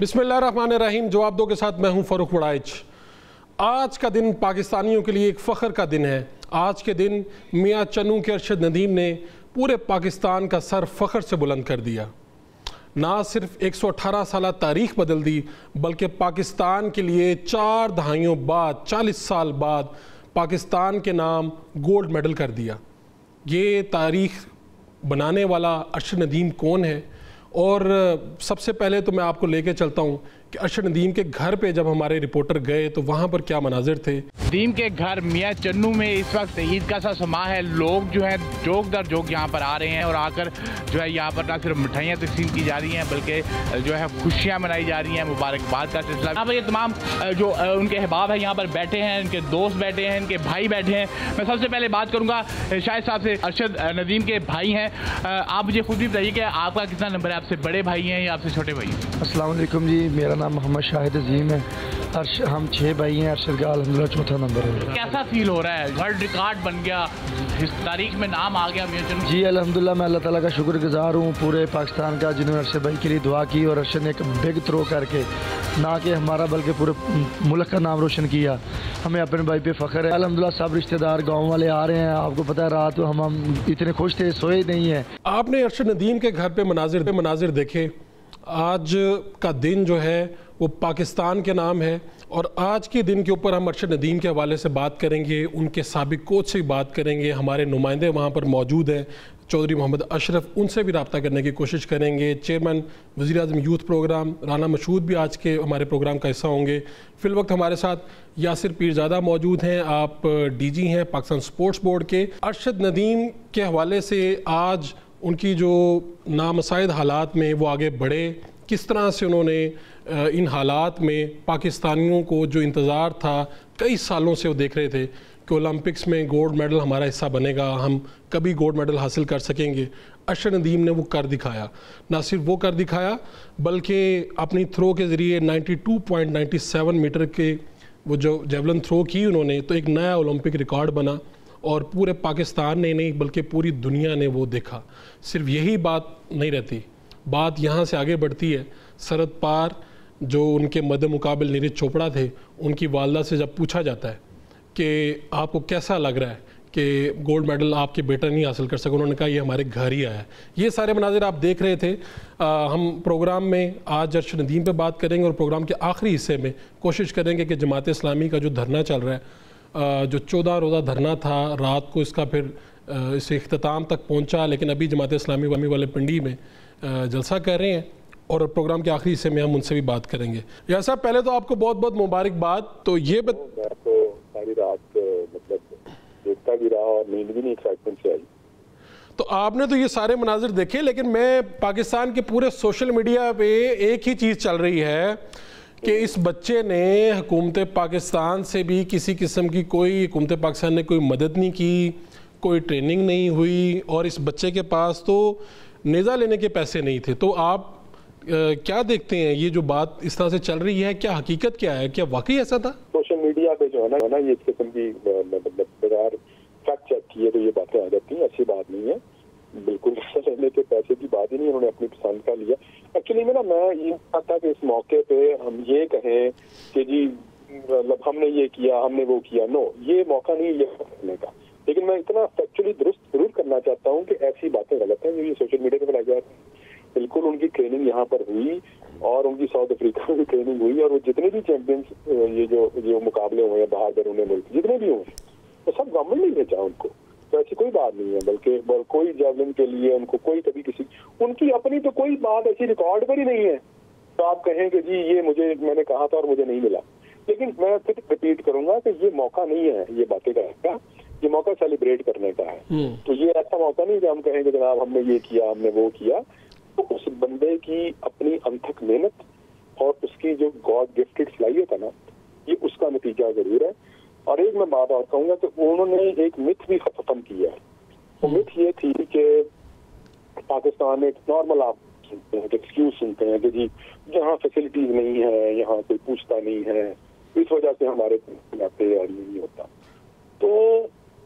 बिस्मिल्लाहिर्रहमानिर्रहीम। जवाब दो के साथ मैं हूं फ़रूख वड़ाइच। आज का दिन पाकिस्तानियों के लिए एक फ़ख्र का दिन है। आज के दिन मियाँ चन्नू के अरशद नदीम ने पूरे पाकिस्तान का सर फ़ख्र से बुलंद कर दिया। ना सिर्फ 118 साल तारीख़ बदल दी, बल्कि पाकिस्तान के लिए 4 दहाइयों बाद, 40 साल बाद पाकिस्तान के नाम गोल्ड मेडल कर दिया। ये तारीख़ बनाने वाला अरशद नदीम कौन है? और सबसे पहले तो मैं आपको लेके चलता हूँ कि अरशद नदीम के घर पे जब हमारे रिपोर्टर गए तो वहाँ पर क्या मनाजिर थे। नदीम के घर मियाँ चन्नू में इस वक्त ईद का सा समा है। लोग जो है जोक दर जोक यहाँ पर आ रहे हैं और आकर जो है यहाँ पर ना सिर्फ मिठाइयाँ तकसीम की जा रही हैं बल्कि जो है खुशियाँ मनाई जा रही हैं, मुबारकबाद का सिलसिला। यहाँ पर ये तमाम जो उनके अहबाब है यहाँ पर बैठे हैं, इनके दोस्त बैठे हैं, इनके भाई बैठे हैं। मैं सबसे पहले बात करूँगा शाहिद साहब से। अरशद नदीम के भाई हैं, आप मुझे खुद भी बताइए कि आपका कितना नंबर है? आपसे बड़े भाई हैं या आपसे छोटे भाई हैं? अस्सलाम वालेकुम जी, मेरा नाम मोहम्मद शाहिद अजीम है। हम 6 भाई हैं। अरशद का अल्हम्दुलिल्लाह चौथा नंबर है। कैसा फील हो रहा है? वर्ल्ड रिकॉर्ड बन गया, इस तारीख में नाम आ गया मियाँ चन्नू। जी अल्हम्दुलिल्लाह, मैं अल्लाह ताला का शुक्रगुजार हूँ पूरे पाकिस्तान का, जिन्होंने अरशद भाई के लिए दुआ की और अरशद ने एक बिग थ्रो करके ना कि हमारा बल्कि पूरे मुल्क का नाम रोशन किया। हमें अपने भाई पे फ़ख्र है। अल्हम्दुलिल्लाह सब रिश्तेदार गाँव वाले आ रहे हैं। आपको पता है रात को हम इतने खुश थे, सोए नहीं है। आपने अरशद नदीम के घर पे मनाजिर देखे। आज का दिन जो है वो पाकिस्तान के नाम है और आज के दिन के ऊपर हम अरशद नदीम के हवाले से बात करेंगे, उनके साबिक कोच से बात करेंगे। हमारे नुमाइंदे वहाँ पर मौजूद हैं, चौधरी मोहम्मद अशरफ, उनसे भी रब्ता करने की कोशिश करेंगे। चेयरमैन वज़ीर-ए-आज़म यूथ प्रोग्राम राना मशहूद भी आज के हमारे प्रोग्राम का हिस्सा होंगे। फ़िल वक्त हमारे साथ यासिर पीरज़ादा मौजूद हैं, आप DG हैं पाकिस्तान स्पोर्ट्स बोर्ड के। अरशद नदीम के हवाले से आज उनकी जो नामसाइद हालात में वो आगे बढ़े, किस तरह से उन्होंने इन हालात में पाकिस्तानियों को जो इंतज़ार था, कई सालों से वो देख रहे थे कि ओलंपिक्स में गोल्ड मेडल हमारा हिस्सा बनेगा, हम कभी गोल्ड मेडल हासिल कर सकेंगे। अरशद नदीम ने वो कर दिखाया। ना सिर्फ वो कर दिखाया बल्कि अपनी थ्रो के ज़रिए 92.97 मीटर के वो जो जेवलिन थ्रो की उन्होंने, तो एक नया ओलंपिक रिकॉर्ड बना और पूरे पाकिस्तान ने नहीं बल्कि पूरी दुनिया ने वो देखा। सिर्फ यही बात नहीं रहती, बात यहाँ से आगे बढ़ती है। सरहद पार जो उनके मद्दे मुकाबिल नीरज चोपड़ा थे, उनकी वालदा से जब पूछा जाता है कि आपको कैसा लग रहा है कि गोल्ड मेडल आपके बेटा नहीं हासिल कर सके, उन्होंने कहा ये हमारे घर ही आया है। ये सारे मनाजिर आप देख रहे थे। हम प्रोग्राम में आज अरशद नदीम पे बात करेंगे और प्रोग्राम के आखिरी हिस्से में कोशिश करेंगे कि जमात इस्लामी का जो धरना चल रहा है, जो 14 रोज़ा धरना था, रात को इसका फिर इस इख्तिताम तक पहुंचा, लेकिन अभी जमात इस्लामी वाले पिंडी में जलसा कर रहे हैं और प्रोग्राम के आखिरी हिस्से में हम उनसे भी बात करेंगे। यार साहब, पहले तो आपको बहुत बहुत मुबारकबाद। तो ये मैं तो सारी रात मतलब देखता भी रहा और नींद भी नहीं एक्साइटमेंट से आई। तो आपने तो ये सारे मनाजिर देखे, लेकिन मैं पाकिस्तान के पूरे सोशल मीडिया पे एक ही चीज़ चल रही है कि इस बच्चे ने हुकूमत पाकिस्तान से भी किसी किस्म की कोई, हुकूमत पाकिस्तान ने कोई मदद नहीं की, कोई ट्रेनिंग नहीं हुई और इस बच्चे के पास तो नेज़ा लेने के पैसे नहीं थे। तो आप क्या देखते हैं, ये जो बात इस तरह से चल रही है, क्या हकीकत क्या है? क्या वाकई ऐसा था? सोशल मीडिया पे जो है ना ये इस किस्म की बगैर फैक्ट चेक किए तो ये बातें आ जाती हैं। ऐसी बात नहीं है, बिल्कुल लेने के पैसे की बात ही नहीं, उन्होंने अपनी पसंद का लिया। एक्चुअली में ना मैं ये चाहता कि इस मौके पे हम ये कहें कि जी मतलब हमने ये किया, हमने वो किया। नो, ये मौका नहीं ये करने का। लेकिन मैं इतना फैक्चुअली दुरुस्त जरूर करना चाहता हूँ कि ऐसी बातें गलत हैं जो ये सोशल मीडिया पे फैलाई जा रही है। बिल्कुल उनकी ट्रेनिंग यहाँ पर हुई और उनकी साउथ अफ्रीका में भी ट्रेनिंग हुई और वो जितने भी चैंपियंस ये जो मुकाबले हुए हैं बाहर बैरून मुल्क जितने भी हुए तो सब गवर्नमेंट ने भेजा उनको। तो ऐसी कोई बात नहीं है, बल्कि कोई जेवलिन के लिए उनको कोई कभी किसी उनकी अपनी तो कोई बात ऐसी रिकॉर्ड पर ही नहीं है तो आप कहें कि जी ये मैंने कहा था और मुझे नहीं मिला। लेकिन मैं फिर रिपीट करूंगा कि ये मौका नहीं है ये बातें करने का, ये मौका सेलिब्रेट करने का है। तो ये ऐसा मौका नहीं कि हम कहें कि जनाब हमने ये किया, हमने वो किया। तो उस बंदे की अपनी अनथक मेहनत और उसकी जो गॉड गिफ्टेड सलाहियत है ना, ये उसका नतीजा जरूर है। और एक मैं बात और कहूंगा कि उन्होंने एक मिथ भी खत्म किया है। वो मिथ ये थी कि पाकिस्तान में एक नॉर्मल आप सुनते हैं, एक्सक्यूज सुनते हैं कि जी जहाँ फैसिलिटीज नहीं है, यहाँ कोई पूछता नहीं है, इस वजह से हमारे जाते और ये नहीं होता। तो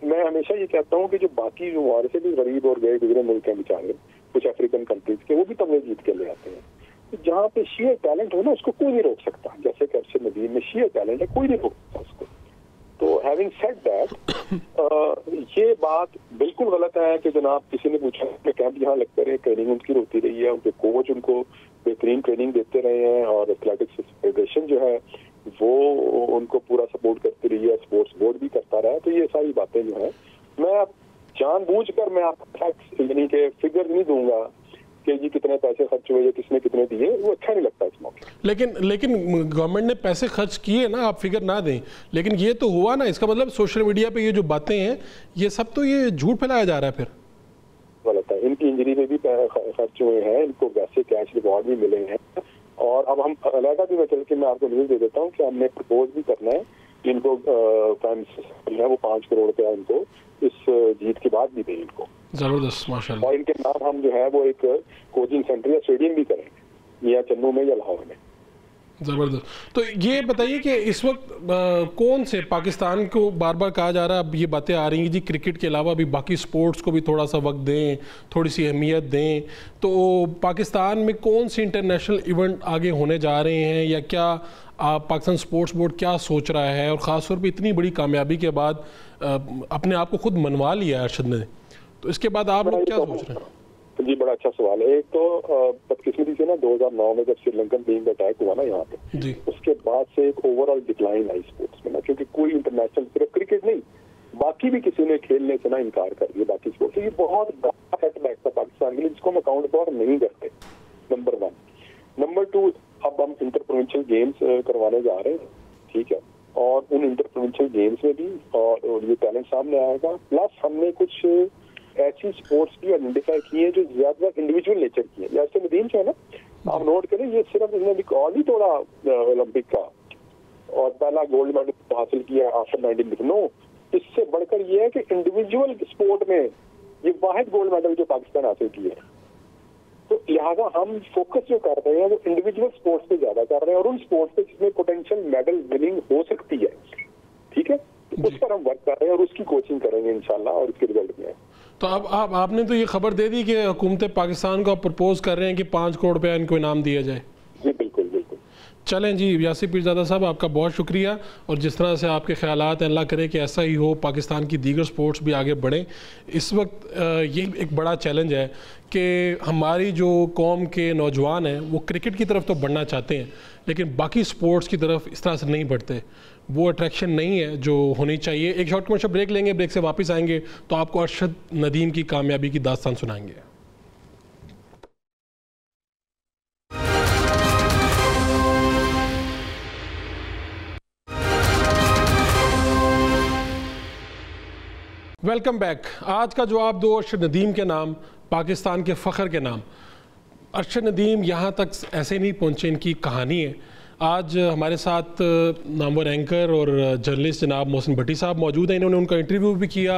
मैं हमेशा ये कहता हूँ कि जो बाकी जो हमारे से भी गरीब और गए गुजरे मुल्क हैं बेचारे, कुछ अफ्रीकन कंट्रीज के, वो भी तमगे जीत के ले आते हैं। जहाँ पे शेयर टैलेंट हो ना उसको कोई नहीं रोक सकता, जैसे कि अरशद नदीम में शेयर टैलेंट है, कोई नहीं रोक सकता उसको। तो हैविंग सेड दैट ये बात बिल्कुल गलत है कि जनाब किसी ने पूछा कि कैंप यहाँ लगते रहे, ट्रेनिंग उनकी होती रही है, उनके कोच उनको बेहतरीन ट्रेनिंग देते रहे हैं और एथलेटिक्स फेडरेशन जो है वो उनको पूरा सपोर्ट करती रही है, स्पोर्ट्स बोर्ड भी करता रहा है। तो ये सारी बातें जो है मैं जानबूझकर मैं आपको यानी कि फिगर नहीं दूंगा कि जी कितने पैसे खर्च हुए या किसने कितने दिए, वो अच्छा नहीं लगता इस मौके। लेकिन गवर्नमेंट ने पैसे खर्च किए ना, आप फिगर ना दें, लेकिन ये तो हुआ ना, इसका मतलब सोशल मीडिया पे ये जो बातें हैं ये सब तो ये झूठ फैलाया जा रहा है। फिर गलत है, इनकी इंजरी में भी खर्च हुए हैं, इनको वैसे कैश रिवॉर्ड भी मिले हैं और अब हम अलग भी मैं चल के मैं आपको न्यूज़ दे देता हूँ कि हमने प्रपोज भी करना है कि इनको प्राइम मिनिस्टर है वो 5 करोड़ रुपया इनको इस जीत के बाद भी दें इनको। जबरदस्त, माशाल्लाह। और इनके नाम हम जो है वो एक कोचिंग सेंटर या स्टेडियम भी करेंगे मियां चन्नू में या लाहौर में। ज़बरदस्त। तो ये बताइए कि इस वक्त कौन से पाकिस्तान को बार बार कहा जा रहा है, अब ये बातें आ रही हैं कि जी क्रिकेट के अलावा भी बाकी स्पोर्ट्स को भी थोड़ा सा वक्त दें, थोड़ी सी अहमियत दें, तो पाकिस्तान में कौन से इंटरनेशनल इवेंट आगे होने जा रहे हैं या क्या पाकिस्तान स्पोर्ट्स बोर्ड क्या सोच रहा है? और ख़ास तौर पे इतनी बड़ी कामयाबी के बाद अपने आप को खुद मनवा लिया है अरशद ने, तो इसके बाद आप लोग क्या सोच रहे हैं? जी बड़ा अच्छा सवाल है। एक तो बदकिस्मती से ना 2009 में जब श्रीलंकन टीम का अटैक हुआ ना यहाँ पे, उसके बाद से एक ओवरऑल डिक्लाइन आई स्पोर्ट्स में ना, क्योंकि कोई इंटरनेशनल सिर्फ क्रिकेट नहीं बाकी भी किसी ने खेलने से ना इनकार कर दिया बाकी स्पोर्ट्स। ये बहुत बड़ा सेटबैक था पाकिस्तान के लिए जिसको हम अकाउंट फॉर नहीं करते, नंबर 1। नंबर 2, अब हम इंटर प्रोविंशियल गेम्स करवाने जा रहे हैं, ठीक है, और उन इंटर प्रोविंशियल गेम्स में भी और ये टैलेंट सामने आएगा। प्लस हमने कुछ ऐसी स्पोर्ट्स भी आइडेंटिफाई की है जो ज्यादा इंडिविजुअल नेचर की है। जैसे नदीम जो है ना, आप नोट करें, ये सिर्फ इसने रिकॉर्ड ही तोड़ा ओलंपिक का और पहला गोल्ड मेडल हासिल किया आफ्टर 19 नो, इससे बढ़कर ये है कि इंडिविजुअल स्पोर्ट में ये वाहिद गोल्ड मेडल जो पाकिस्तान हासिल किया है। तो लिहाजा हम फोकस जो कर रहे हैं वो इंडिविजुअल स्पोर्ट्स पे ज्यादा कर रहे हैं और उन स्पोर्ट्स पे जिसमें पोटेंशियल मेडल विनिंग हो सकती है, ठीक है, उस पर हम वर्क कर रहे हैं और उसकी कोचिंग करेंगे इंशाल्लाह और इसके रिजल्ट में। तो अब आपने तो ये खबर दे दी कि हुकूमत पाकिस्तान को प्रपोज कर रहे हैं कि 5 करोड़ रुपया इनको इनाम दिया जाए। जी बिल्कुल बिल्कुल। चलें जी, यासिर पीरज़ादा साहब आपका बहुत शुक्रिया, और जिस तरह से आपके ख्यालात हैं अल्लाह करे कि ऐसा ही हो, पाकिस्तान की दीगर स्पोर्ट्स भी आगे बढ़ें। इस वक्त ये एक बड़ा चैलेंज है कि हमारी जो कौम के नौजवान हैं वो क्रिकेट की तरफ तो बढ़ना चाहते हैं लेकिन बाकी स्पोर्ट्स की तरफ इस तरह से नहीं बढ़ते, वो अट्रैक्शन नहीं है जो होनी चाहिए। एक शॉर्ट कमर्शियल ब्रेक लेंगे, ब्रेक से वापस आएंगे तो आपको अरशद नदीम की कामयाबी की दास्तान सुनाएंगे। Welcome back. आज का जवाब दो अरशद नदीम के नाम, पाकिस्तान के फ़ख्र के नाम। अरशद नदीम यहाँ तक ऐसे नहीं पहुँचे, इनकी कहानी है। आज हमारे साथ नामवर एंकर और जर्नलिस्ट जनाब मोहसिन भट्टी साहब मौजूद हैं। इन्होंने उनका इंटरव्यू भी किया,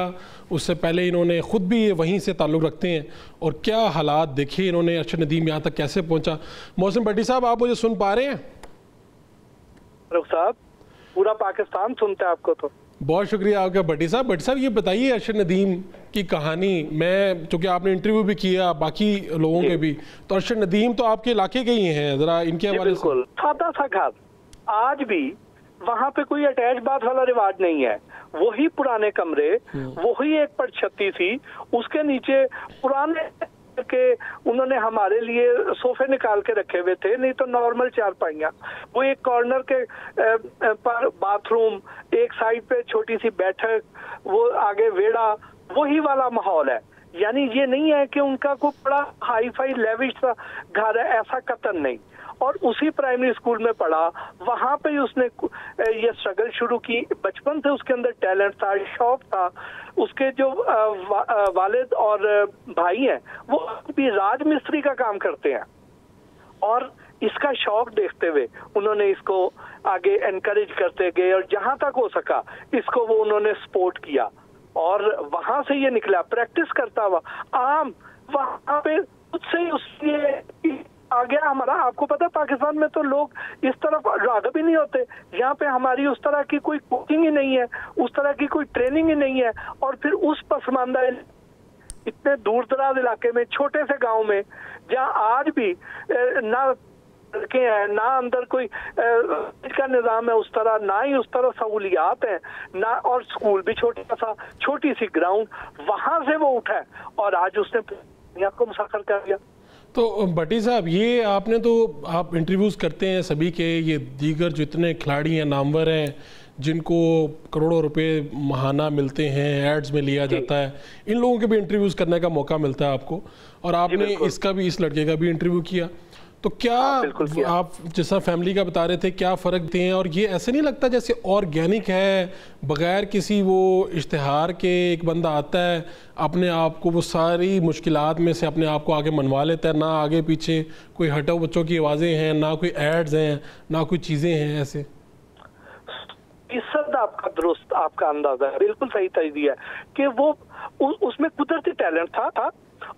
उससे पहले इन्होंने ख़ुद भी वहीं से ताल्लुक़ रखते हैं और क्या हालात देखे इन्होंने, अरशद नदीम यहाँ तक कैसे पहुँचा। मोहसिन भट्टी साहब, आप मुझे सुन पा रहे हैं? रुख साहब, पूरा पाकिस्तान सुनता है आपको। तो बहुत शुक्रिया आपका भट्टी साहब। भट्टी साहब, ये बताइए अरशद नदीम की कहानी। मैं चूँकि आपने इंटरव्यू भी किया बाकी लोगों के भी, तो अरशद नदीम तो आपके इलाके के ही हैं, ज़रा इनके हवाले से। बिल्कुल सादा सा घर, आज भी वहाँ पे कोई अटैच बाथ वाला रिवाज नहीं है, वही पुराने कमरे, वही एक पटछत्ती सी, उसके नीचे पुराने के उन्होंने हमारे लिए सोफे निकाल के रखे हुए थे, नहीं तो नॉर्मल चारपाइयाँ, वो एक कॉर्नर के पर बाथरूम, एक साइड पे छोटी सी बैठक, वो आगे वेड़ा, वही वाला माहौल है। यानी ये नहीं है कि उनका कोई बड़ा हाई फाई लेविश सा घर है, ऐसा कतन नहीं। और उसी प्राइमरी स्कूल में पढ़ा, वहाँ पे ही उसने ये स्ट्रगल शुरू की। बचपन से उसके अंदर टैलेंट था, शौक था। उसके जो वालिद और भाई हैं वो भी राज मिस्त्री का काम करते हैं और इसका शौक देखते हुए उन्होंने इसको आगे एनकरेज करते गए और जहां तक हो सका इसको वो उन्होंने सपोर्ट किया और वहां से ये निकला प्रैक्टिस करता हुआ आम वहां पे उससे उससे आ गया हमारा। आपको पता है पाकिस्तान में तो लोग इस तरफ राग़िब ही नहीं होते, यहाँ पे हमारी उस तरह की कोई कोचिंग ही नहीं है, उस तरह की कोई ट्रेनिंग ही नहीं है। और फिर उस पसमानदा इतने दूर दराज इलाके में, छोटे से गांव में, जहाँ आज भी ना लड़के हैं, ना अंदर कोई का निज़ाम है उस तरह, ना ही उस तरह सहूलियात है ना, और स्कूल भी छोटा सा, छोटी सी ग्राउंड, वहां से वो उठा है और आज उसने दुनिया को मुसाखर कर दिया। तो भट्टी साहब, ये आपने तो आप इंटरव्यूज़ करते हैं सभी के, ये दीगर जितने खिलाड़ी हैं नामवर हैं जिनको करोड़ों रुपए माहाना मिलते हैं, एड्स में लिया जाता है, इन लोगों के भी इंटरव्यूज़ करने का मौका मिलता है आपको, और आपने इसका भी, इस लड़के का भी इंटरव्यू किया। तो क्या आप जैसा फैमिली का बता रहे थे, क्या फ़र्क देते हैं, और ये ऐसे नहीं लगता जैसे ऑर्गेनिक है, बगैर किसी वो इश्तिहार के एक बंदा आता है अपने आप को वो सारी मुश्किलात में से अपने आप को आगे मनवा लेता है, ना आगे पीछे कोई हटो बच्चों की आवाज़ें हैं, ना कोई एड्स हैं, ना कोई चीज़ें हैं ऐसे? इसद आपका दुरुस्त, आपका अंदाजा है, बिल्कुल सही तजदिया है कि वो उसमें कुदरती टैलेंट था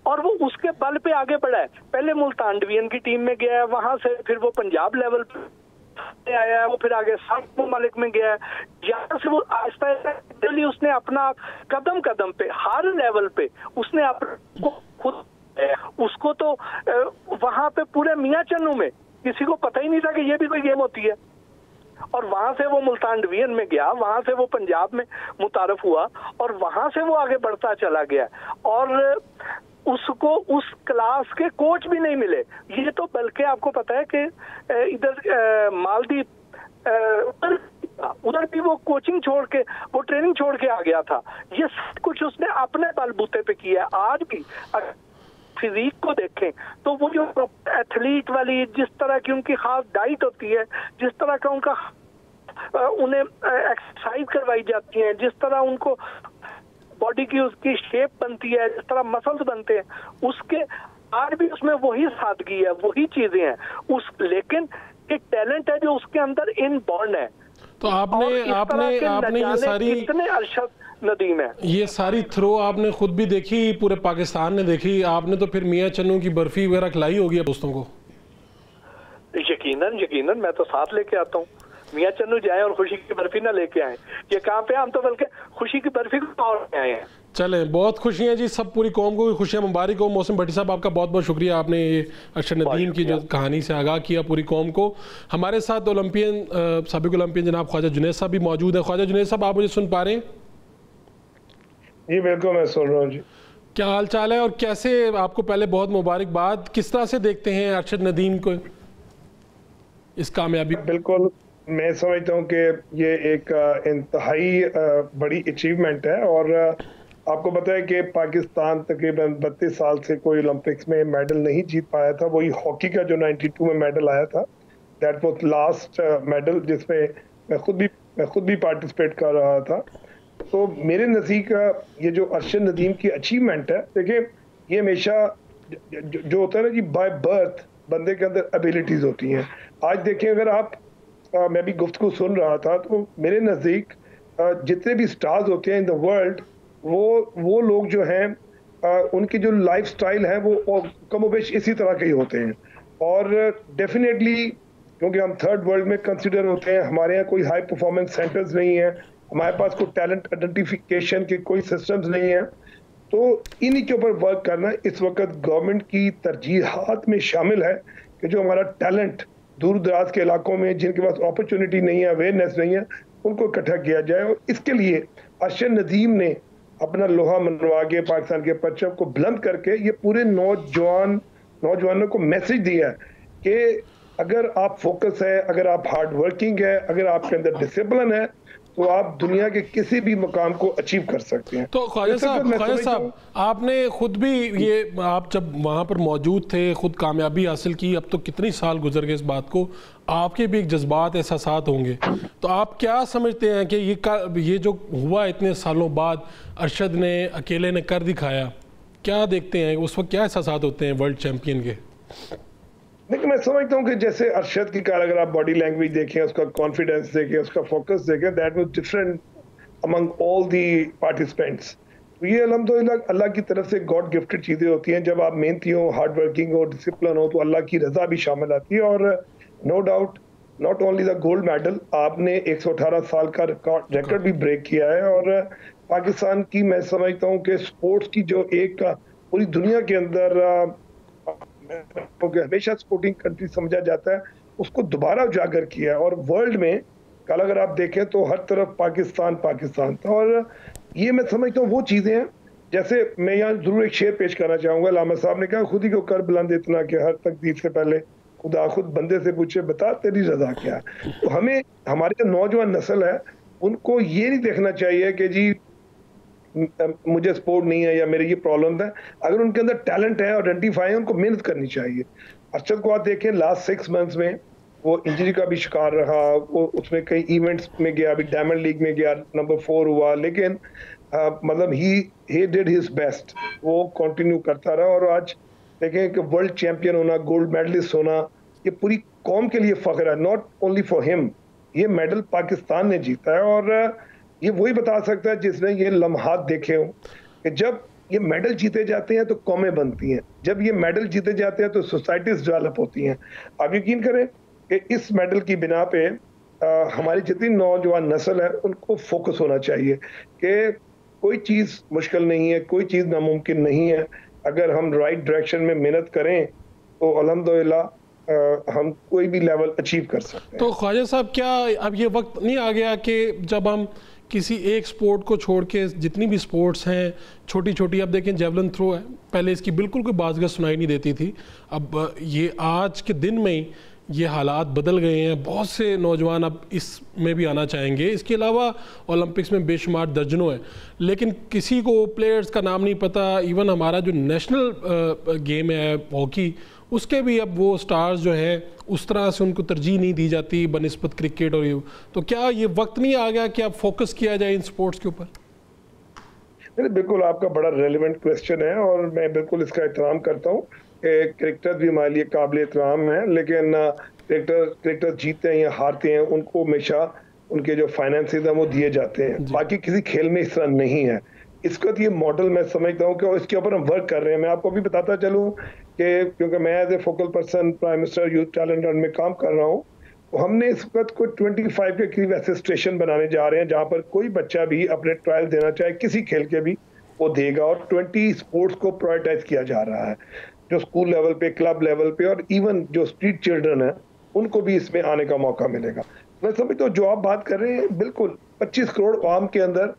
और वो उसके बल पे आगे बढ़ा है। पहले मुल्तान डिवीजन की टीम में गया है, वहां से फिर वो पंजाब लेवल पे आया है, वो फिर आगे सात ममालिक में गया है, यहाँ से वो आहिस्ता आहिस्ता उसने अपना कदम कदम पे हर लेवल पे उसने अपने खुद, उसको तो वहां पे पूरे मियां चन्नू में किसी को पता ही नहीं था कि ये भी कोई गेम होती है, और वहां से वो मुल्तान डिवीजन में गया, वहां से वो पंजाब में मुतारफ हुआ और वहां से वो आगे बढ़ता चला गया, और उसको उस क्लास के कोच भी नहीं मिले। ये तो बल्कि आपको पता है कि इधर मालदीव उधर भी वो कोचिंग छोड़ के, वो ट्रेनिंग छोड़ के आ गया था। ये सब कुछ उसने अपने बलबूते पे किया है। आज भी फिजिक को देखें तो वो जो एथलीट वाली, जिस तरह की उनकी खास डाइट होती है, जिस तरह का उनका उन्हें एक्सरसाइज करवाई जाती है, जिस तरह उनको बॉडी की उसकी शेप बनती है, जिस तरह मसल्स बनते हैं, उसके आज भी उसमें वही सादगी है, वही चीजें हैं उस, लेकिन एक टैलेंट है जो उसके अंदर इनबॉर्न है। तो आपने ये सारी, कितने अरशद नदीम है, ये सारी थ्रो आपने खुद भी देखी, पूरे पाकिस्तान ने देखी, आपने तो फिर मियां चन्नू की बर्फी वगैरह खिलाई होगी दोस्तों को? यकीनन मैं तो साथ लेके आता हूँ। मियां चन्नू जाए और खुशी की बर्फी ना लेके आए, ये कहाँ पे, हम तो बल्कि खुशी की बर्फी को और आए हैं। चले, बहुत खुशियाँ जी, सब पूरी कौम को खुशियाँ मुबारक हो। मौसम भट्टी साहब, आपका बहुत बहुत शुक्रिया, आपने ये अरशद नदीम की जो कहानी से आगाह किया पूरी कौम को। हमारे साथ ओलंपियन, साबिक ओलंपियन जनाब ख्वाजा जुनैद साहब भी मौजूद है। ख्वाजा जुनैद साहब, आप मुझे सुन पा रहे हैं? जी बिल्कुल, मैं सुन रहा हूँ जी। क्या हाल चाल है और कैसे, आपको पहले बहुत मुबारकबाद, किस तरह से देखते हैं अरशद नदीम को, इस कामयाबी? बिल्कुल, मैं समझता हूँ कि ये एक इंतहाई बड़ी अचीवमेंट है, और आपको पता है कि पाकिस्तान तकरीबन 32 साल से कोई ओलंपिक्स में मेडल नहीं जीत पाया था। वही हॉकी का जो 92 में मेडल आया था, दैट वाज लास्ट मेडल जिसमें मैं खुद भी पार्टिसिपेट कर रहा था। तो मेरे नज़दीक ये जो अरशद नदीम की अचीवमेंट है, देखिए ये हमेशा जो होता है ना कि बाय बर्थ बंदे के अंदर एबिलिटीज होती हैं। आज देखें, अगर आप मैं भी गुफ्तगू सुन रहा था, तो मेरे नज़दीक जितने भी स्टार्स होते हैं इन द वर्ल्ड, वो लोग जो हैं उनकी जो लाइफ स्टाइल है वो कमोबेश इसी तरह के ही होते हैं। और डेफिनेटली क्योंकि हम थर्ड वर्ल्ड में कंसिडर होते हैं, हमारे यहाँ कोई हाई परफॉर्मेंस सेंटर्स नहीं है, हमारे पास कोई टैलेंट आइडेंटिफिकेशन के कोई सिस्टम्स नहीं है, तो इन्हीं के ऊपर वर्क करना इस वक्त गवर्नमेंट की तरजीहात में शामिल है कि जो हमारा टैलेंट दूर दराज के इलाकों में, जिनके पास अपॉर्चुनिटी नहीं है, अवेयरनेस नहीं है, उनको इकट्ठा किया जाए। और इसके लिए अरशद नदीम ने अपना लोहा मनवा के पाकिस्तान के परचम को बुलंद करके ये पूरे नौजवानों को मैसेज दिया है कि अगर आप फोकस है, अगर आप हार्ड वर्किंग है, अगर आपके अंदर डिसिप्लिन है, तो आप दुनिया के किसी भी मुकाम को अचीव कर सकते हैं। तो ख्वाजा साहब, आपने खुद भी ये, आप जब वहाँ पर मौजूद थे, खुद कामयाबी हासिल की, अब तो कितनी साल गुजर गए इस बात को, आपके भी एक जज्बात एहसासात होंगे, तो आप क्या समझते हैं कि ये जो हुआ इतने सालों बाद, अरशद ने अकेले ने कर दिखाया, क्या देखते हैं उस वक्त, क्या एहसासात होते हैं वर्ल्ड चैंपियन के? देखिए, मैं समझता हूँ कि जैसे अरशद की कार, अगर आप बॉडी लैंग्वेज देखें, उसका कॉन्फिडेंस देखें, उसका फोकस देखें, that was different among all the participants. तो ये अल्हम्दुलिल्लाह अल्लाह की तरफ से गॉड गिफ्टेड चीज़ें होती हैं। जब आप मेहनती हो, हार्ड वर्किंग हो, डिसिप्लिन हो, तो अल्लाह की रजा भी शामिल आती है। और no doubt not only the gold medal, आपने 118 साल का रिकॉर्ड भी ब्रेक किया है। और पाकिस्तान की, मैं समझता हूँ कि स्पोर्ट्स की जो एक पूरी दुनिया के अंदर क्योंकि हमेशा स्पोर्टिंग कंट्री समझा जाता है, उसको दोबारा उजागर किया। और वर्ल्ड में कल अगर आप देखें तो हर तरफ पाकिस्तान पाकिस्तान था। और ये मैं समझता हूँ वो चीज़ें हैं, जैसे मैं यहाँ जरूर एक शेर पेश करना चाहूँगा। लामा साहब ने कहा, खुद ही को कर बुलंद इतना कि हर तकदीर से पहले खुदा खुद बंदे से पूछे, बता तेरी रजा क्या है। तो हमें, हमारी जो नौजवान नस्ल है, उनको ये नहीं देखना चाहिए कि जी मुझे स्पोर्ट नहीं है या मेरी ये प्रॉब्लम है। अगर उनके अंदर टैलेंट है, आइडेंटिफाई है, उनको मेहनत करनी चाहिए। अरशद को आप देखें, लास्ट 6 मंथ्स में वो इंजरी का भी शिकार रहा, वो उसमें कई इवेंट्स में गया, अभी डायमंड लीग में गया, नंबर 4 हुआ, लेकिन मतलब ही डिड हिज बेस्ट, वो कंटिन्यू करता रहा। और आज देखें कि वर्ल्ड चैंपियन होना, गोल्ड मेडलिस्ट होना, ये पूरी कौम के लिए फख्र है, नॉट ओनली फॉर हिम। ये मेडल पाकिस्तान ने जीता है। और ये वही बता सकता है जिसने ये लम्हात देखे हो कि जब ये मेडल जीते जाते हैं तो कौमें बनती हैं, जब ये मेडल जीते जाते हैं तो सोसाइटीज डेवलप होती हैं। आप यकीन करें कि इस मेडल की बिना पे हमारी जितनी नौजवान नस्ल है उनको फोकस होना चाहिए कि कोई चीज़ मुश्किल नहीं है, कोई चीज़ नामुमकिन नहीं है। अगर हम राइट डायरेक्शन में मेहनत करें तो अल्हम्दुलिल्लाह हम कोई भी लेवल अचीव कर सकते हैं। तो ख्वाजा साहब, क्या अब ये वक्त नहीं आ गया कि जब हम किसी एक स्पोर्ट को छोड़ के जितनी भी स्पोर्ट्स हैं छोटी छोटी, अब देखें जेवलिन थ्रो है, पहले इसकी बिल्कुल कोई बाज़गत सुनाई नहीं देती थी, अब ये आज के दिन में ही ये हालात बदल गए हैं। बहुत से नौजवान अब इसमें भी आना चाहेंगे। इसके अलावा ओलंपिक्स में बेशुमार दर्जनों हैं, लेकिन किसी को प्लेयर्स का नाम नहीं पता। इवन हमारा जो नेशनल गेम है हॉकी, उसके भी अब वो स्टार्स जो हैं उस तरह से उनको तरजीह नहीं दी जाती बनिस्बत क्रिकेट और ये। तो क्या ये वक्त नहीं आ गया कि अब फोकस किया जाए इन स्पोर्ट्स के ऊपर? बिल्कुल, आपका बड़ा रेलिवेंट क्वेश्चन है और मैं बिल्कुल इसका एहतराम करता हूँ। क्रिकेटर भी हमारे लिए काबिल एहतराम है, लेकिन क्रिकेटर जीतते हैं या हारते हैं, उनको हमेशा उनके जो फाइनेंसेस हैं वो दिए जाते हैं। बाकी किसी खेल में इस तरह नहीं है। इसका ये मॉडल मैं समझता हूँ कि इसके ऊपर हम वर्क कर रहे हैं। मैं आपको भी बताता चलूँ कि क्योंकि मैं as a focal person prime minister youth talent hunt में काम कर रहा हूँ, तो हमने इस वक्त को 25 के करीब ऐसे स्टेशन बनाने जा रहे हैं जहाँ पर कोई बच्चा भी अपने ट्रायल देना चाहे किसी खेल के भी, वो देगा। और 20 स्पोर्ट्स को प्रायोरिटाइज किया जा रहा है, जो स्कूल लेवल पे, क्लब लेवल पे, और इवन जो स्ट्रीट चिल्ड्रन है उनको भी इसमें आने का मौका मिलेगा। मैं समझता हूँ जो आप बात कर रहे हैं, बिल्कुल 25 करोड़ आवाम के अंदर,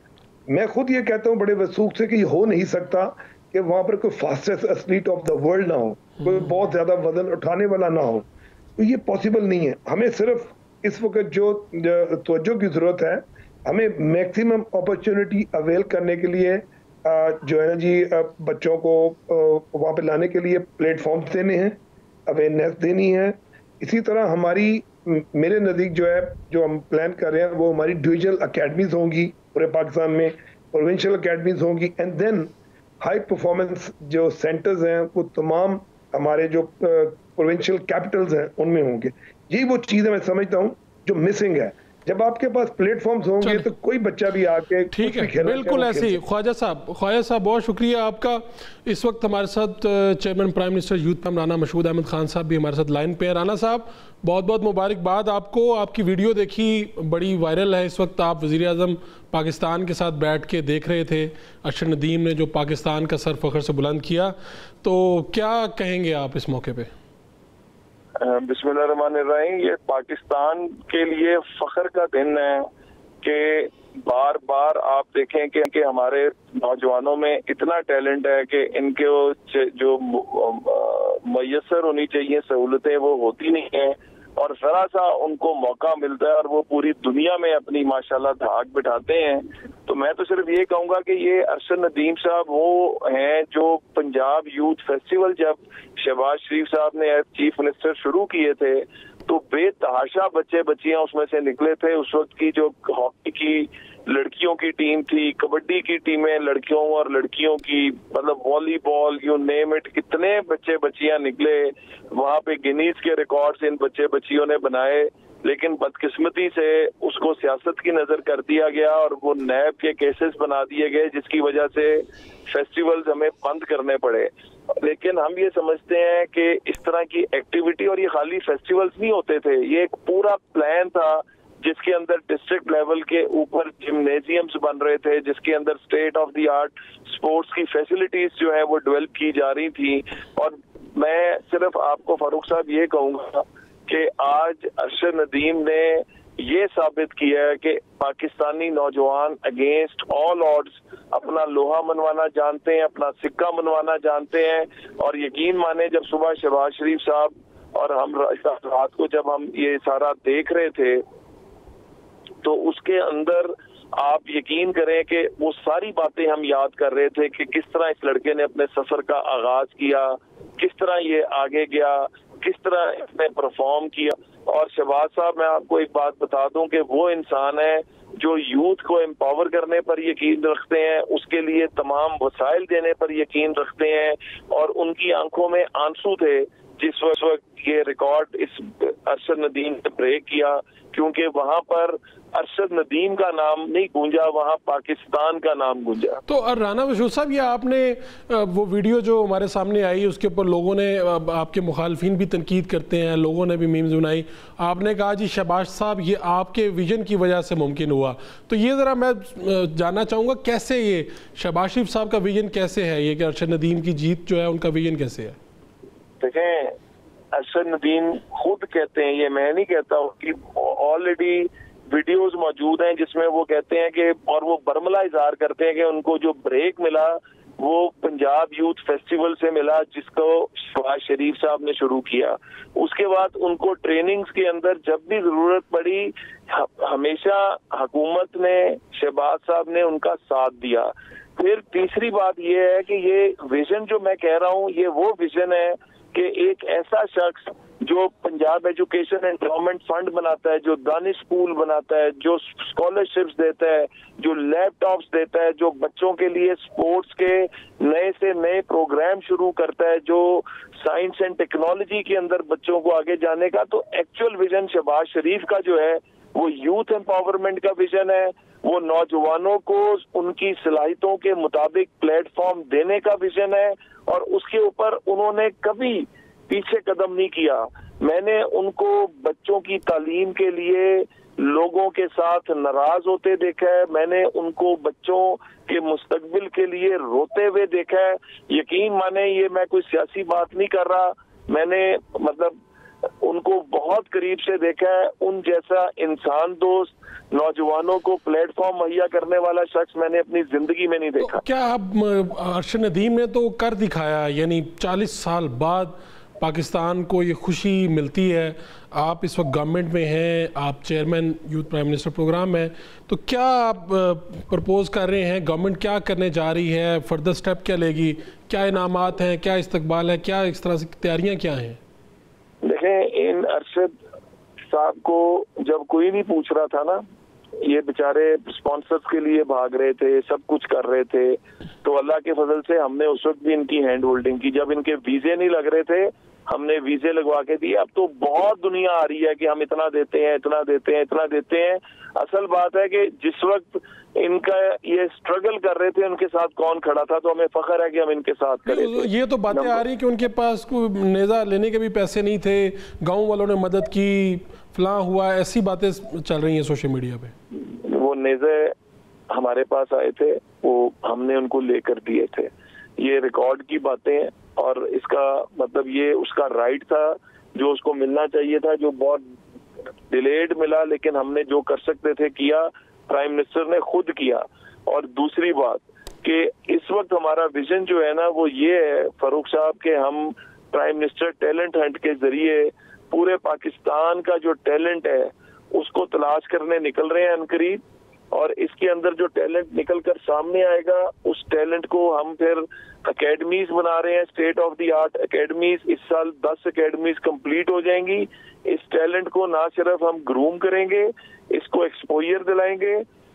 मैं खुद ये कहता हूँ बड़े वसूख से कि हो नहीं सकता कि वहां पर कोई fastest athlete of the world ना हो, कोई बहुत ज्यादा वजन उठाने वाला ना हो, तो ये पॉसिबल नहीं है। हमें सिर्फ इस वक्त जो तवज्जो की जरूरत है, हमें मैक्सिमम अपॉर्चुनिटी अवेल करने के लिए जो है ना जी, बच्चों को वहाँ पे लाने के लिए प्लेटफॉर्म्स देने हैं, अवेयरनेस देनी है। इसी तरह हमारी, मेरे नज़दीक जो है, जो हम प्लान कर रहे हैं, वो हमारी डिविजनल अकेडमीज होंगी पूरे पाकिस्तान में, प्रोविंशियल अकेडमीज होंगी, एंड देन हाई परफॉर्मेंस जो सेंटर्स हैं वो तमाम हमारे जो प्रोविंशियल कैपिटल्स हैं उनमें होंगे। यही वो चीज़ है मैं समझता हूँ जो मिसिंग है। जब आपके पास प्लेटफॉर्म्स होंगे तो कोई बच्चा भी आके, ठीक है, बिल्कुल ऐसे ही। ख्वाजा साहब बहुत शुक्रिया आपका। इस वक्त हमारे साथ chairman prime minister youth Rana Mashhood Ahmed Khan साहब भी हमारे साथ लाइन पे हैं। राना साहब, बहुत बहुत मुबारकबाद आपको। आपकी वीडियो देखी, बड़ी वायरल है इस वक्त। आप वज़ीर आज़म पाकिस्तान के साथ बैठ के देख रहे थे, अरशद नदीम ने जो पाकिस्तान का सर फख्र से बुलंद किया, तो क्या कहेंगे आप इस मौके पर? बिस्मिल्लाहिर्रहमानिर्रहीम। ये पाकिस्तान के लिए फख्र का दिन है कि बार बार आप देखें कि हमारे नौजवानों में इतना टैलेंट है कि इनके जो मुयस्सर होनी चाहिए सहूलतें वो होती नहीं है, और जरा सा उनको मौका मिलता है और वो पूरी दुनिया में अपनी माशाल्लाह धाक बिठाते हैं। तो मैं तो सिर्फ ये कहूंगा कि ये अरशद नदीम साहब वो हैं जो पंजाब यूथ फेस्टिवल जब शहबाज शरीफ साहब ने एज चीफ मिनिस्टर शुरू किए थे तो बेतहाशा बच्चे बच्चियां उसमें से निकले थे। उस वक्त की जो हॉकी की लड़कियों की टीम थी, कबड्डी की टीमें लड़कियों और लड़कियों की, मतलब वॉलीबॉल, यू नेम इट, इतने बच्चे बच्चियां निकले। वहां पे गिनीज के रिकॉर्ड्स इन बच्चे बच्चियों ने बनाए, लेकिन बदकिस्मती से उसको सियासत की नजर कर दिया गया और वो नैब के केसेस बना दिए गए, जिसकी वजह से फेस्टिवल्स हमें बंद करने पड़े। लेकिन हम ये समझते हैं कि इस तरह की एक्टिविटी, और ये खाली फेस्टिवल्स नहीं होते थे, ये एक पूरा प्लान था जिसके अंदर डिस्ट्रिक्ट लेवल के ऊपर जिम्नेजियम्स बन रहे थे, जिसके अंदर state of the art sports की फैसिलिटीज जो है वो डेवलप की जा रही थी, और मैं सिर्फ आपको फारूक साहब ये कहूंगा कि आज अरशद नदीम ने ये साबित किया है कि पाकिस्तानी नौजवान अगेंस्ट ऑल ऑड्स अपना लोहा मनवाना जानते हैं, अपना सिक्का मनवाना जानते हैं। और यकीन माने जब सुबह शहबाज शरीफ साहब और हम रात को जब हम ये सारा देख रहे थे तो उसके अंदर आप यकीन करें कि वो सारी बातें हम याद कर रहे थे कि किस तरह इस लड़के ने अपने सफर का आगाज किया, किस तरह ये आगे गया, किस तरह इसने परफॉर्म किया। और शहबाज साहब, मैं आपको एक बात बता दूं कि वो इंसान है जो यूथ को एम्पावर करने पर यकीन रखते हैं, उसके लिए तमाम वसाइल देने पर यकीन रखते हैं। और उनकी आंखों में आंसू थे जिस वक्त ये रिकॉर्ड इस अरशद नदीम ने ब्रेक किया, क्योंकि वहां पर अरशद नदीम का नाम नहीं गूंजा, वहां पाकिस्तान का नाम गूंजा। तो राना मशहूद साहब, ये आपने वो वीडियो जो हमारे सामने आई उसके ऊपर लोगों ने, आपके मुखालफिन भी तनकीद करते हैं, लोगों ने भी मीम्स बनाई। आपने कहा जी शहबाज साहब ये आपके विजन की वजह से मुमकिन हुआ, तो ये ज़रा मैं जानना चाहूँगा कैसे ये शहबाज शरीफ साहब का विजन कैसे है, ये कि अरशद नदीम की जीत जो है उनका विजन कैसे है? देखें, अरशद नदीम खुद कहते हैं, ये मैं नहीं कहता हूँ, कि ऑलरेडी वीडियोस मौजूद हैं जिसमें वो कहते हैं कि, और वो बरमला इजहार करते हैं कि उनको जो ब्रेक मिला वो पंजाब यूथ फेस्टिवल से मिला जिसको शहबाज शरीफ साहब ने शुरू किया। उसके बाद उनको ट्रेनिंग्स के अंदर जब भी जरूरत पड़ी हमेशा हुकूमत ने, शहबाज साहब ने उनका साथ दिया। फिर तीसरी बात ये है कि ये विजन जो मैं कह रहा हूँ, ये वो विजन है कि एक ऐसा शख्स जो पंजाब एजुकेशन एंडोमेंट फंड बनाता है, जो दानिश स्कूल बनाता है, जो स्कॉलरशिप्स देता है, जो लैपटॉप्स देता है, जो बच्चों के लिए स्पोर्ट्स के नए से नए प्रोग्राम शुरू करता है, जो साइंस एंड टेक्नोलॉजी के अंदर बच्चों को आगे जाने का, तो एक्चुअल विजन शहबाज शरीफ का जो है वो यूथ एम्पावरमेंट का विजन है। वो नौजवानों को उनकी सलाहियतों के मुताबिक प्लेटफॉर्म देने का विजन है और उसके ऊपर उन्होंने कभी पीछे कदम नहीं किया। मैंने उनको बच्चों की तालीम के लिए लोगों के साथ नाराज होते देखा है, मैंने उनको बच्चों के मुस्तकबिल के लिए रोते हुए देखा है। यकीन माने ये मैं कोई सियासी बात नहीं कर रहा, मैंने मतलब उनको बहुत करीब से देखा है। उन जैसा इंसान दोस्त नौजवानों को प्लेटफॉर्म मुहैया करने वाला शख्स मैंने अपनी जिंदगी में नहीं देखा। तो क्या अब अरशद नदीम ने तो कर दिखाया, यानी 40 साल बाद पाकिस्तान को ये खुशी मिलती है। आप इस वक्त गवर्नमेंट में हैं, आप chairman youth prime minister program है, तो क्या आप प्रपोज कर रहे हैं, गवर्नमेंट क्या करने जा रही है, फर्दर स्टेप क्या लेगी, क्या इनामात हैं, क्या इस्तकबाल है, क्या इस तरह से तैयारियां क्या हैं? देखें, इन अरशद साहब को जब कोई नहीं पूछ रहा था ना, ये बेचारे स्पॉन्सर्स के लिए भाग रहे थे, सब कुछ कर रहे थे, तो अल्लाह के फजल से हमने उस वक्त भी इनकी हैंड होल्डिंग की। जब इनके वीजे नहीं लग रहे थे हमने वीजे लगवा के दिए। अब तो बहुत दुनिया आ रही है कि हम इतना देते हैं, इतना देते हैं, इतना देते हैं। असल बात है कि जिस वक्त इनका ये स्ट्रगल कर रहे थे उनके साथ कौन खड़ा था, तो हमें फख्र है कि हम इनके साथ खड़े थे। ये तो बातें आ रही कि उनके पास कोई नेज़ा लेने के भी पैसे नहीं थे, गाँव वालों ने मदद की, फलां हुआ, ऐसी बातें चल रही हैं सोशल मीडिया पे। वो नेज़े हमारे पास आए थे, वो हमने उनको लेकर दिए थे। ये रिकॉर्ड की बातें हैं और इसका मतलब ये उसका राइट था जो उसको मिलना चाहिए था, जो बहुत डिलेड मिला, लेकिन हमने जो कर सकते थे किया, प्राइम मिनिस्टर ने खुद किया। और दूसरी बात कि इस वक्त हमारा विजन जो है ना वो ये है फारूक साहब के हम प्राइम मिनिस्टर टैलेंट हंट के जरिए पूरे पाकिस्तान का जो टैलेंट है उसको तलाश करने निकल रहे हैं अनकरीब। और इसके अंदर जो टैलेंट निकल कर सामने आएगा उस टैलेंट को हम फिर अकेडमीज बना रहे हैं, state of the art academies. इस साल 10 अकेडमीज कंप्लीट हो जाएंगी। इस टैलेंट को ना सिर्फ हम ग्रूम करेंगे, इसको एक्सपोजर दिलाएंगे।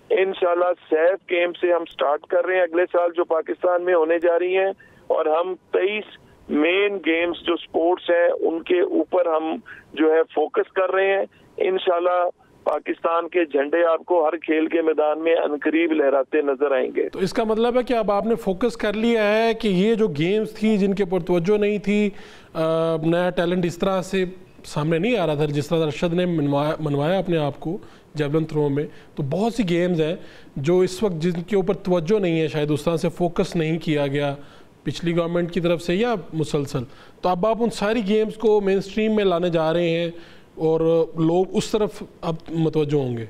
इंशाल्लाह सैफ गेम से हम स्टार्ट कर रहे हैं अगले साल जो पाकिस्तान में होने जा रही हैं, और हम 23 मेन गेम्स जो स्पोर्ट्स हैं उनके ऊपर हम जो है फोकस कर रहे हैं। इंशाल्लाह पाकिस्तान के झंडे आपको हर खेल के मैदान में अनकरीब लहराते नजर आएंगे। तो इसका मतलब है कि अब आपने फोकस कर लिया है कि ये जो गेम्स थी जिनके ऊपर तवज्जो नहीं थी, नया टैलेंट इस तरह से सामने नहीं आ रहा था जिस तरह अरशद ने मनवाया अपने आप को जेवलिन थ्रो में, तो बहुत सी गेम्स हैं जो इस वक्त जिनके ऊपर तवज्जो नहीं है, शायद उस तरह से फोकस नहीं किया गया, पिछली गवर्नमेंट की तरफ से या मुसलसल, तो अब आप उन सारी गेम्स को मेन स्ट्रीम में लाने जा रहे हैं और लोग उस तरफ अब मुतवज्जो होंगे?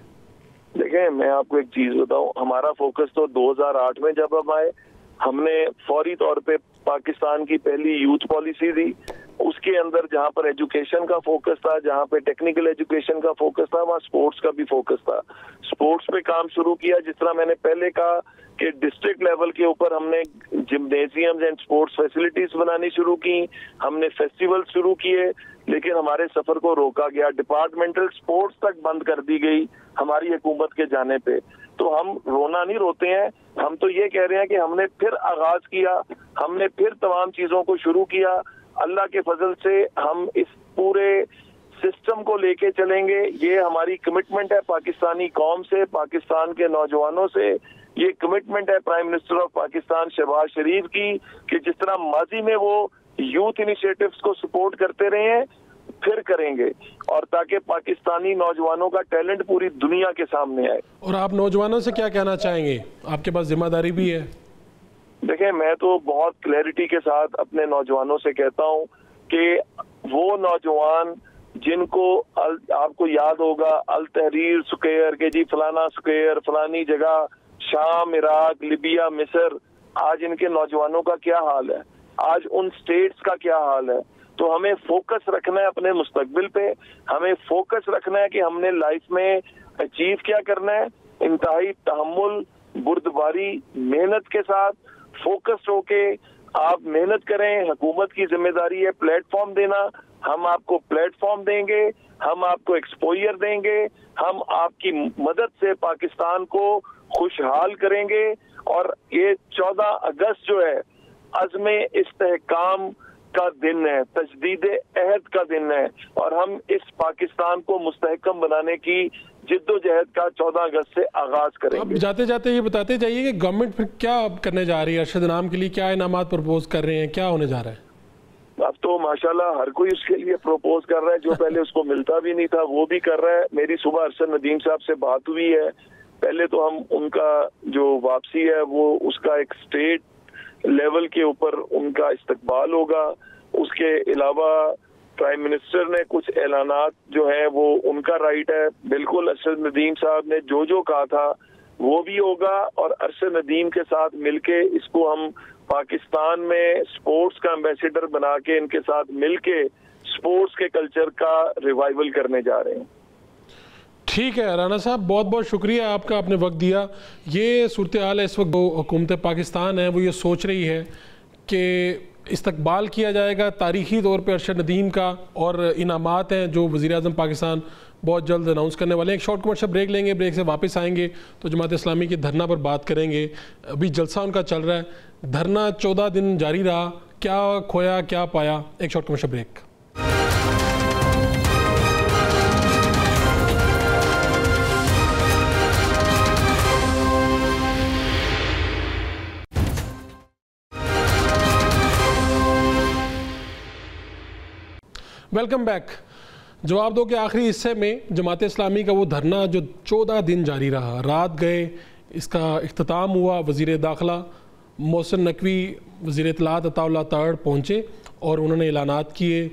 देखिए, मैं आपको एक चीज बताऊं, हमारा फोकस तो 2008 में जब हम आए, हमने फौरी तौर पे पाकिस्तान की पहली यूथ पॉलिसी दी, उसके अंदर जहां पर एजुकेशन का फोकस था, जहां पे टेक्निकल एजुकेशन का फोकस था, वहां स्पोर्ट्स का भी फोकस था। स्पोर्ट्स पे काम शुरू किया, जिस तरह मैंने पहले कहा कि डिस्ट्रिक्ट लेवल के ऊपर हमने जिम्नेजियम्स एंड स्पोर्ट्स फैसिलिटीज बनानी शुरू की, हमने फेस्टिवल शुरू किए, लेकिन हमारे सफर को रोका गया। डिपार्टमेंटल स्पोर्ट्स तक बंद कर दी गई हमारी हुकूमत के जाने पे। तो हम रोना नहीं रोते हैं, हम तो ये कह रहे हैं कि हमने फिर आगाज किया, हमने फिर तमाम चीजों को शुरू किया। अल्लाह के फजल से हम इस पूरे सिस्टम को लेके चलेंगे। ये हमारी कमिटमेंट है पाकिस्तानी कौम से, पाकिस्तान के नौजवानों से। ये कमिटमेंट है prime minister of Pakistan Shahbaz Sharif की कि जिस तरह माजी में वो यूथ इनिशिएटिव्स को सपोर्ट करते रहे हैं, फिर करेंगे, और ताकि पाकिस्तानी नौजवानों का टैलेंट पूरी दुनिया के सामने आए। और आप नौजवानों से क्या कहना चाहेंगे? आपके पास जिम्मेदारी भी है। देखें, मैं तो बहुत क्लैरिटी के साथ अपने नौजवानों से कहता हूं कि वो नौजवान जिनको आपको याद होगा अल तहरीर स्क्वायर के जी फलाना स्क्वायर, फलानी जगह, शाम, इराक, लिबिया, मिस्र, आज इनके नौजवानों का क्या हाल है, आज उन स्टेट्स का क्या हाल है। तो हमें फोकस रखना है अपने मुस्तकबिल पे, हमें फोकस रखना है कि हमने लाइफ में अचीव क्या करना है। इंतहाई तहम्मुल, बुर्दबारी, मेहनत के साथ फोकस्ड होके आप मेहनत करें। हुकूमत की जिम्मेदारी है प्लेटफॉर्म देना, हम आपको प्लेटफॉर्म देंगे, हम आपको एक्सपोजर देंगे, हम आपकी मदद से पाकिस्तान को खुशहाल करेंगे। और ये 14 अगस्त जो है अज़्म इस्तेहकाम का दिन है, तजदीद अहद का दिन है, और हम इस पाकिस्तान को मुस्तहकम बनाने की जिद्दोजहद का 14 अगस्त से आगाज करेंगे। अब जाते जाते ये बताते जाइए कि गवर्नमेंट फिर क्या करने जा रही है, अरशद इनाम के लिए क्या इनामात प्रपोज कर रहे हैं, क्या होने जा रहा है? अब तो माशाल्लाह हर कोई उसके लिए प्रपोज कर रहा है, जो पहले उसको मिलता भी नहीं था वो भी कर रहा है। मेरी सुबह अरशद नदीम साहब से बात हुई है, पहले तो हम उनका जो वापसी है वो उसका एक स्टेट लेवल के ऊपर उनका इस्तकबाल होगा। उसके अलावा प्राइम मिनिस्टर ने कुछ ऐलानात जो है वो उनका राइट है, बिल्कुल अरशद नदीम साहब ने जो कहा था वो भी होगा, और अरशद नदीम के साथ मिलके इसको हम पाकिस्तान में स्पोर्ट्स का एम्बेसडर बना के इनके साथ मिलके स्पोर्ट्स के कल्चर का रिवाइवल करने जा रहे हैं। ठीक है राना साहब, बहुत बहुत शुक्रिया आपका, आपने वक्त दिया। ये सूरत हाल है इस वक्त, हुकूमत पाकिस्तान है वो ये सोच रही है कि इस्तकबाल किया जाएगा तारीख़ी तौर पे अरशद नदीम का, और इनामात हैं जो वज़ीर आज़म पाकिस्तान बहुत जल्द अनाउंस करने वाले हैं। एक शॉर्ट कमर्शियल ब्रेक लेंगे, ब्रेक से वापस आएंगे तो जमात इस्लामी के धरना पर बात करेंगे। अभी जलसा उनका चल रहा है, धरना 14 दिन जारी रहा, क्या खोया क्या पाया। एक short commercial break. Welcome back. जवाब दो के आखिरी हिस्से में जमात इस्लामी का वो धरना जो 14 दिन जारी रहा, रात गए इसका इख्तिताम हुआ। वज़ीर दाखिला मोहसिन नकवी, वज़ीर इत्तलात अताउल्लाह तारड़ पहुँचे और उन्होंने ऐलानात किए।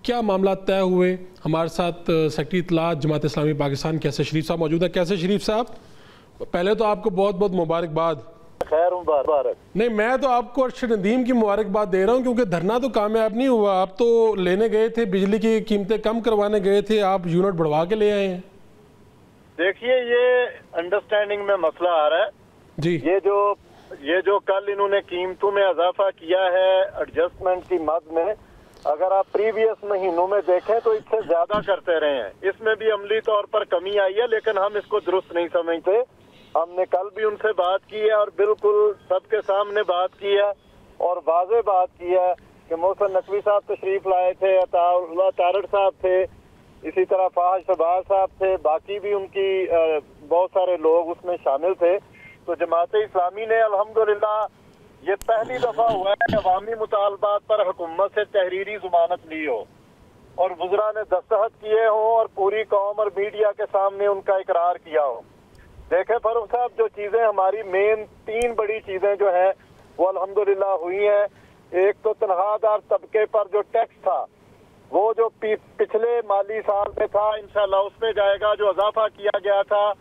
क्या मामला तय हुए? हमारे साथ सेक्रेटरी इत्तलात जमात इस्लामी पाकिस्तान कैसे शरीफ साहब मौजूद है। कैसे शरीफ साहब, पहले तो आपको बहुत बहुत मुबारकबाद। खैर मुबारक। नहीं, मैं तो आपको अरशद नदीम की मुबारकबाद दे रहा हूँ, क्योंकि धरना तो कामयाब नहीं हुआ। आप तो लेने गए थे, बिजली की कीमतें कम करवाने गए थे, आप यूनिट बढ़वा के ले आए हैं। देखिए, ये अंडरस्टैंडिंग में मसला आ रहा है जी। ये जो कल इन्होंने कीमतों में इजाफा किया है एडजस्टमेंट की मद में, अगर आप प्रीवियस महीनों में देखें तो इससे ज्यादा करते रहे हैं। इसमें भी अमली तौर पर कमी आई है, लेकिन हम इसको दुरुस्त नहीं समझते। हमने कल भी उनसे बात की है और बिल्कुल सबके सामने बात की है और वाज़ेह बात की है कि मोहसिन नकवी साहब तशरीफ लाए थे, अताउल्लाह तारड़ साहब थे, इसी तरह फाज शहबाज साहब थे, बाकी भी उनकी बहुत सारे लोग उसमें शामिल थे। तो जमात इस्लामी ने अल्हम्दुलिल्लाह ये पहली दफा हुआ है कि अवामी मुतालबात पर हुकूमत से तहरीरी ज़मानत ली हो और वज़रा ने दस्तखत किए हों और पूरी कौम और मीडिया के सामने उनका इकरार किया हो। देखें फारूक साहब, जो चीजें हमारी मेन 3 बड़ी चीजें जो हैं वो अल्हम्दुलिल्लाह हुई हैं। एक तो तनख्वाहदार तबके पर जो टैक्स था वो जो पिछले माली साल में था इंशाल्लाह उसमें जाएगा, जो इजाफा किया गया था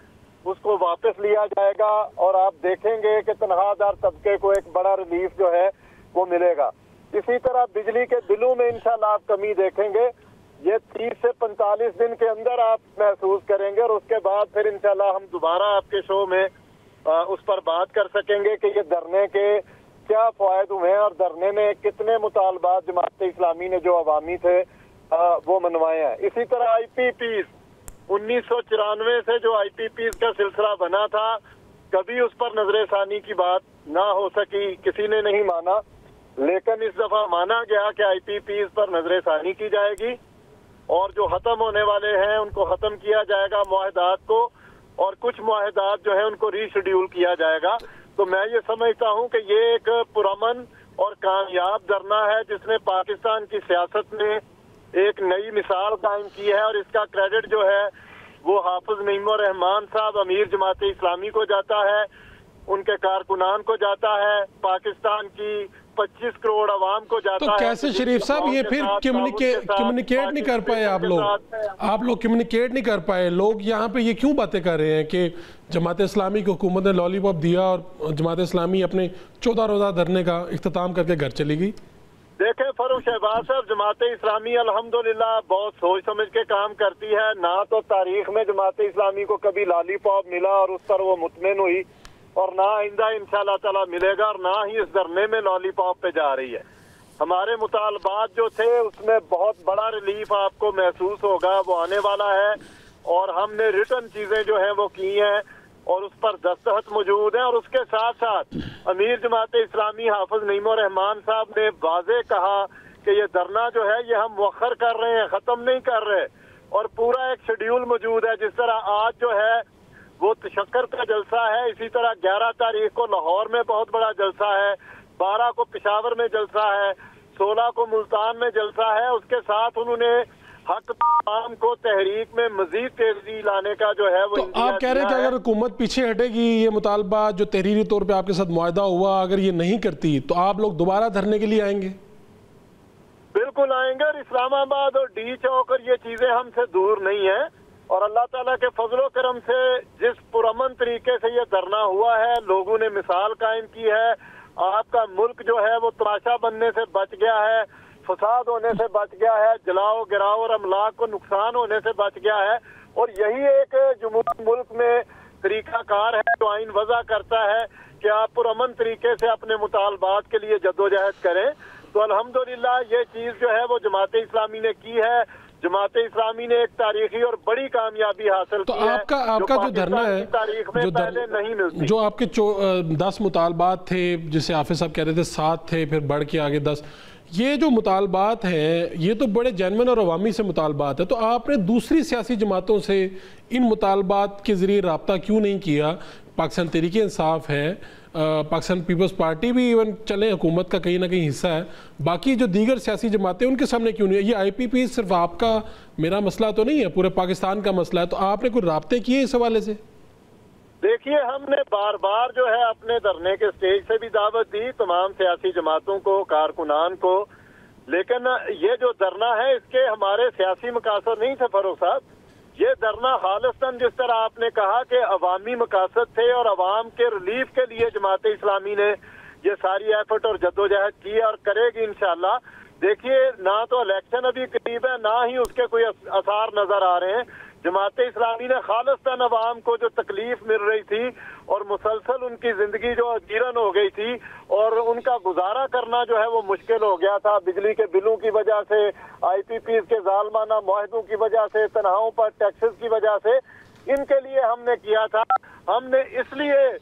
उसको वापस लिया जाएगा और आप देखेंगे कि तनख्वाहदार तबके को एक बड़ा रिलीफ जो है वो मिलेगा। इसी तरह बिजली के बिलों में इंशाल्लाह आप कमी देखेंगे, ये 30 से 45 दिन के अंदर आप महसूस करेंगे और उसके बाद फिर इंशाल्लाह हम दोबारा आपके शो में उस पर बात कर सकेंगे कि ये धरने के क्या फायदे हुए हैं और धरने में कितने मुतालबात जमात इस्लामी ने जो अवामी थे वो मनवाए हैं। इसी तरह IPPs 1994 से जो IPPs का सिलसिला बना था, कभी उस पर नजरसानी की बात ना हो सकी, किसी ने नहीं माना, लेकिन इस दफा माना गया कि IPPs पर नजरसानी की जाएगी और जो खत्म होने वाले हैं उनको खत्म किया जाएगा मुआहदात को, और कुछ मुआहदात जो है उनको रीशेड्यूल किया जाएगा। तो मैं ये समझता हूँ कि ये एक पुरअमन और कामयाब धरना है जिसने पाकिस्तान की सियासत में एक नई मिसाल कायम की है, और इसका क्रेडिट जो है वो हाफिज नईमुर रहमान साहब अमीर जमात इस्लामी को जाता है, उनके कारकुनान को जाता है, पाकिस्तान की 25 करोड़ आवाम को जाता है। तो कैसे शरीफ साहब ये फिर कम्युनिकेट नहीं कर पाए आप लोग कम्युनिकेट नहीं कर पाए? लोग यहाँ पे ये क्यों बातें कर रहे हैं कि जमात इस्लामी की हुकूमत ने लॉलीपॉप दिया और जमात इस्लामी अपने 14 रोज़ा धरने का इख्तिताम करके घर चली गई? देखें फरूख शहबाज साहब, जमात इस्लामी अल्हम्दुलिल्लाह बहुत सोच समझ के काम करती है। ना तो तारीख में जमात इस्लामी को कभी लॉलीपॉप मिला और उस पर वो मुतमिन हुई, और ना आइंदा इंशाल्लाह ताला मिलेगा, और ना ही इस धरने में लॉलीपॉप पे जा रही है। हमारे मुतालबात जो थे उसमें बहुत बड़ा रिलीफ आपको महसूस होगा, वो आने वाला है, और हमने रिटर्न चीजें जो है वो की हैं और उस पर दस्तखत मौजूद है। और उसके साथ साथ अमीर जमात इस्लामी हाफिज नईमुर रहमान साहब ने वाज़े कहा कि ये धरना जो है ये हम मुअख्खर कर रहे हैं, खत्म नहीं कर रहे, और पूरा एक शेड्यूल मौजूद है। जिस तरह आज जो है वो तशक्कर का जलसा है, इसी तरह 11 तारीख को लाहौर में बहुत बड़ा जलसा है, 12 को पेशावर में जलसा है, 16 को मुल्तान में जलसा है। उसके साथ उन्होंने हक आम को तहरीक में मजीद तेजी लाने का जो है वो तो आप कह रहे हैं कि अगर हुकूमत पीछे हटेगी, ये मुतालबा जो तहरीरी तौर पे आपके साथ मुआहदा हुआ अगर ये नहीं करती तो आप लोग दोबारा धरने के लिए आएंगे? बिल्कुल आएंगे, और इस्लामाबाद और डी चौक और ये चीजें हमसे दूर नहीं है, और अल्लाह ताला के फजलो करम से जिस पुरअमन तरीके से ये धरना हुआ है, लोगों ने मिसाल कायम की है, आपका मुल्क जो है वो तमाशा बनने से बच गया है, फसाद होने से बच गया है, जलाओ गिराओ और अमलाक को नुकसान होने से बच गया है। और यही एक जमहूरी मुल्क में तरीकाकार है जो आइन वज़ा करता है कि आप पुरअमन तरीके से अपने मुतालबात के लिए जद्दोजहद करें। तो अल्हम्दुलिल्लाह ये चीज जो है वो जमात इस्लामी ने की है। जमात इस्लामी ने एक तारीखी और बड़ी कामयाबी हासिल तो की है। आपका जो धरना है, तारीख में पहले नहीं मिलती। जो आपके 10 मुतालबात थे, जिसे हाफिज साहब कह रहे थे 7 थे, फिर बढ़ के आगे 10, ये जो मुतालबात हैं ये तो बड़े जेन्युइन और अवामी से मुतालबात है। तो आपने दूसरी सियासी जमातों से इन मुतालबात के ज़रिए रब्ता क्यों नहीं किया? पाकिस्तान तहरीक इंसाफ है, पाकिस्तान पीपल्स पार्टी भी इवन चले हुकूमत का कहीं ना कहीं हिस्सा है, बाकी जो दीगर सियासी जमातें उनके सामने क्यों नहीं है? ये IPP सिर्फ आपका मेरा मसला तो नहीं है, पूरे पाकिस्तान का मसला है। तो आपने कोई राब्ते किए इस हवाले से? देखिए, हमने बार बार जो है अपने धरने के स्टेज से भी दावत दी तमाम सियासी जमातों को, कारकुनान को, लेकिन ये जो धरना है इसके हमारे सियासी मकासद नहीं थे फरूख साहब। ये धरना खालिस्तन जिस तरह आपने कहा कि अवामी मकासद थे और अवाम के रिलीफ के लिए जमात इस्लामी ने ये सारी एफर्ट और जद्दोजहद की और करेगी इंशाल्लाह। देखिए, ना तो इलेक्शन अभी करीब है, ना ही उसके कोई आसार नजर आ रहे हैं। जमात इस्लामी ने खालिस्तान अवाम को जो तकलीफ मिल रही थी और मुसलसल उनकी जिंदगी जो अजीरन हो गई थी और उनका गुजारा करना जो है वो मुश्किल हो गया था, बिजली के बिलों की वजह से, IPPs के जालमाना मुआहदों की वजह से, तनख्वाहों पर टैक्सेस की वजह से, इनके लिए हमने किया था। हमने इसलिए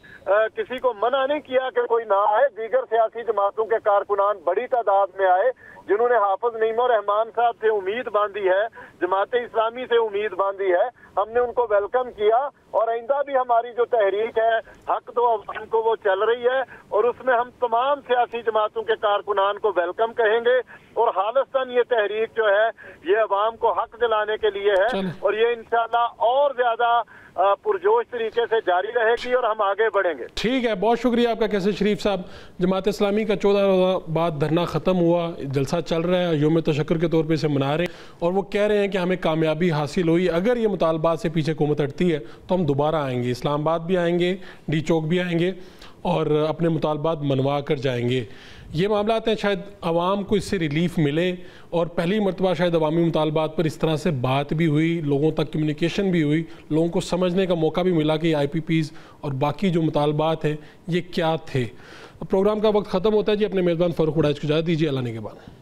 किसी को मना नहीं किया कि कोई ना आए। दीगर सियासी जमातों के कारकुनान बड़ी तादाद में आए जिन्होंने हाफिज नईमुर रहमान साहब से उम्मीद बांधी है, जमात इस्लामी से उम्मीद बांधी है। हमने उनको वेलकम किया और आइंदा भी हमारी जो तहरीक है हक दो अवाम को वो चल रही है और उसमें हम तमाम सियासी जमातों के कारकुनान को वेलकम कहेंगे और खालिस्तान ये तहरीक जो है ये अवाम को हक दिलाने के लिए है और ये इंशाल्लाह और ज्यादा पुरजोश तरीके से जारी रहेगी और हम आगे बढ़ेंगे। ठीक है, बहुत शुक्रिया आपका कैसर शरीफ साहब। जमात इस्लामी का 14 रोज़ा बाद धरना ख़त्म हुआ, जलसा चल रहा है, योम तशक्कुर के तौर पे इसे मना रहे हैं और वो कह रहे हैं कि हमें कामयाबी हासिल हुई। अगर ये मुतालबात से पीछे हुकूमत हटती है तो हम दोबारा आएंगे, इस्लामाबाद भी आएंगे, डी चौक भी आएंगे और अपने मुतालबात मनवा कर जाएंगे। ये मामला हैं, शायद आवाम को इससे रिलीफ मिले और पहली मरतबा शायद अवामी मुतालबात पर इस तरह से बात भी हुई, लोगों तक कम्युनिकेशन भी हुई, लोगों को समझने का मौका भी मिला कि IPPs और बाकी जो मुतालबात हैं ये क्या थे। प्रोग्राम का वक्त ख़त्म होता है जी। अपने मेज़बान फ़ारूक उड़ाइश को इजाज़त दीजिए। अल्लाह ने के बाद।